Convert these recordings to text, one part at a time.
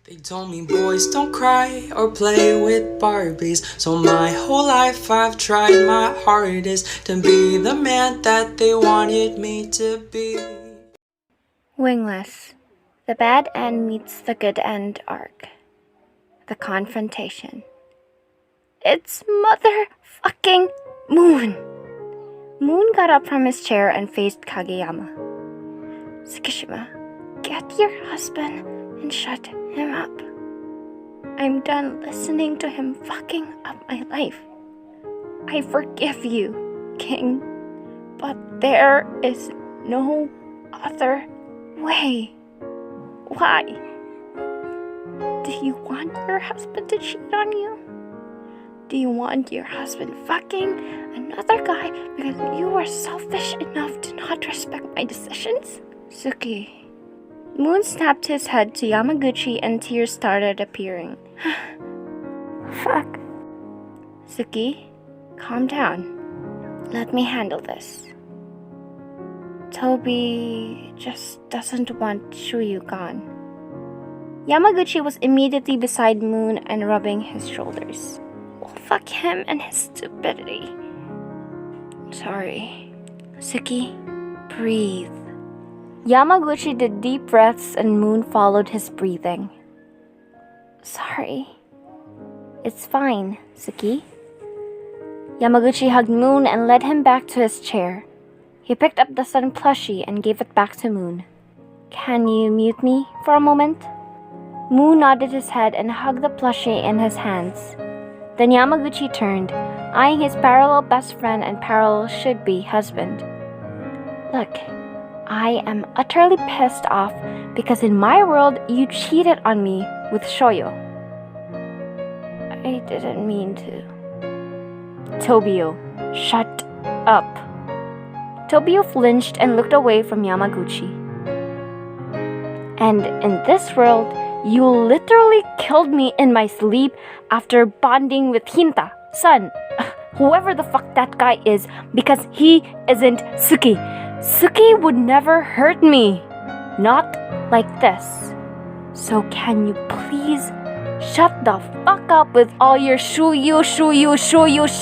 They told me boys don't cry or play with Barbies. So my whole life I've tried my hardest to be the man that they wanted me to be. Wingless. The bad end meets the good end arc. The confrontation. It's motherfucking Moon! Moon got up from his chair and faced Kageyama. Tsukishima, get your husband and shut him up. I'm done listening to him fucking up my life. I forgive you, King, but there is no other way. Why? Do you want your husband to cheat on you? Do you want your husband fucking another guy because you were selfish enough to not respect my decisions? Tsuki. Moon snapped his head to Yamaguchi and tears started appearing. Fuck. Tsuki, calm down. Let me handle this. Toby just doesn't want Shuyu gone. Yamaguchi was immediately beside Moon and rubbing his shoulders. Well, fuck him and his stupidity. Sorry. Tsuki, breathe. Yamaguchi did deep breaths and Moon followed his breathing. Sorry. It's fine, Tsuki. Yamaguchi hugged Moon and led him back to his chair. He picked up the sun plushie and gave it back to Moon. Can you mute me for a moment? Moon nodded his head and hugged the plushie in his hands. Then Yamaguchi turned, eyeing his parallel best friend and parallel should-be husband. Look, I am utterly pissed off because in my world you cheated on me with Shoyo. I didn't mean to. Tobio, shut up. Tobio flinched and looked away from Yamaguchi. And in this world, you literally killed me in my sleep after bonding with Hinta, son, whoever the fuck that guy is, because he isn't Tsuki. Tsuki would never hurt me. Not like this. So can you please shut the fuck up with all your Shuyu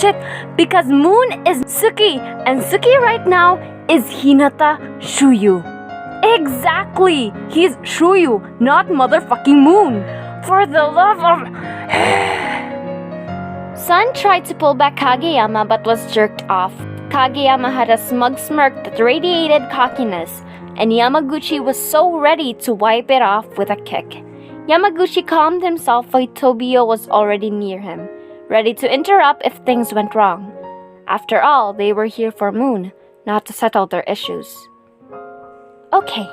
shit, because Moon is Tsuki, and Tsuki right now is Hinata Shuyu. Exactly! He's Shuyu, not motherfucking Moon. For the love of... Sun tried to pull back Kageyama but was jerked off. Kageyama had a smug smirk that radiated cockiness, and Yamaguchi was so ready to wipe it off with a kick. Yamaguchi calmed himself while Tobio was already near him, ready to interrupt if things went wrong. After all, they were here for Moon, not to settle their issues. Okay,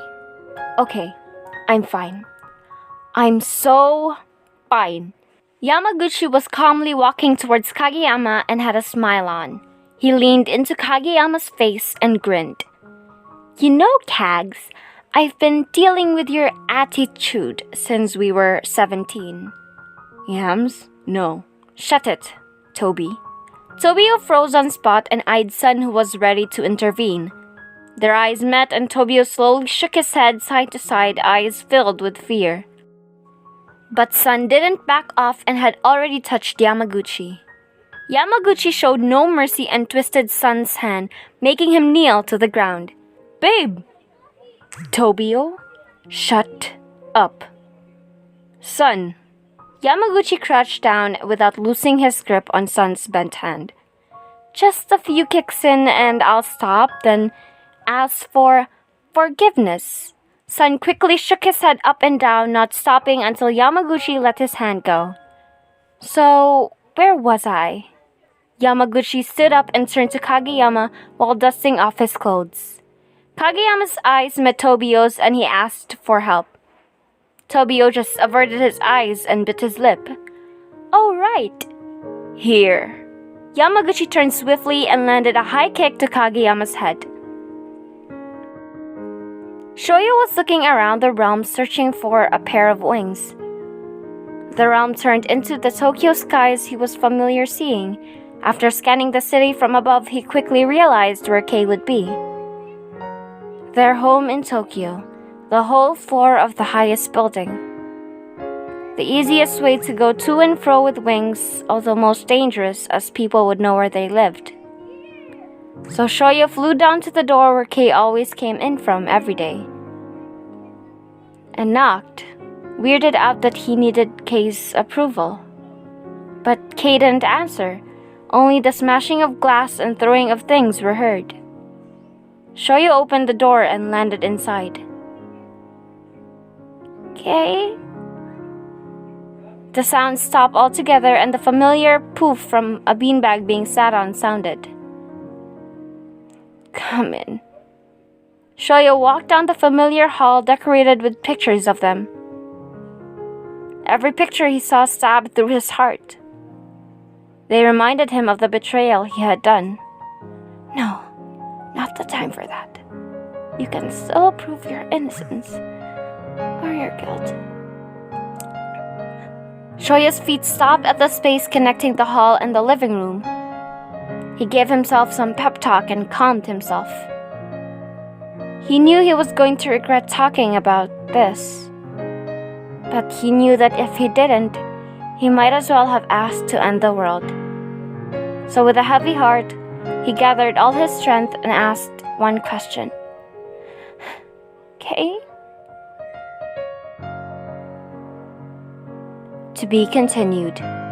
I'm fine. I'm so fine. Yamaguchi was calmly walking towards Kageyama and had a smile on. He leaned into Kageyama's face and grinned. You know, Kags, I've been dealing with your attitude since we were 17. Yams? No. Shut it, Toby. Tobio froze on spot and eyed Sun, who was ready to intervene. Their eyes met and Tobio slowly shook his head side to side, eyes filled with fear. But Sun didn't back off and had already touched Yamaguchi. Yamaguchi showed no mercy and twisted Sun's hand, making him kneel to the ground. Babe! Tobio, shut up. Sun. Yamaguchi crouched down without losing his grip on Sun's bent hand. Just a few kicks in and I'll stop, then ask for forgiveness. Sun quickly shook his head up and down, not stopping until Yamaguchi let his hand go. So, where was I? Yamaguchi stood up and turned to Kageyama while dusting off his clothes. Kageyama's eyes met Tobio's and he asked for help. Tobio just averted his eyes and bit his lip. Oh, right. Here. Yamaguchi turned swiftly and landed a high kick to Kageyama's head. Shoyo was looking around the realm searching for a pair of wings. The realm turned into the Tokyo skies he was familiar seeing. After scanning the city from above, he quickly realized where Kei would be. Their home in Tokyo, the whole floor of the highest building. The easiest way to go to and fro with wings, although most dangerous, as people would know where they lived. So Shoya flew down to the door where Kay always came in from every day and knocked, weirded out that he needed Kay's approval. But Kay didn't answer. Only the smashing of glass and throwing of things were heard. Shoya opened the door and landed inside. Kay? The sound stopped altogether and the familiar poof from a beanbag being sat on sounded. Come in. Shoya walked down the familiar hall decorated with pictures of them. Every picture he saw stabbed through his heart. They reminded him of the betrayal he had done. No, not the time for that. You can still prove your innocence or your guilt. Shoya's feet stopped at the space connecting the hall and the living room. He gave himself some pep talk and calmed himself. He knew he was going to regret talking about this, but he knew that if he didn't, he might as well have asked to end the world. So with a heavy heart, he gathered all his strength and asked one question. Kay? To be continued.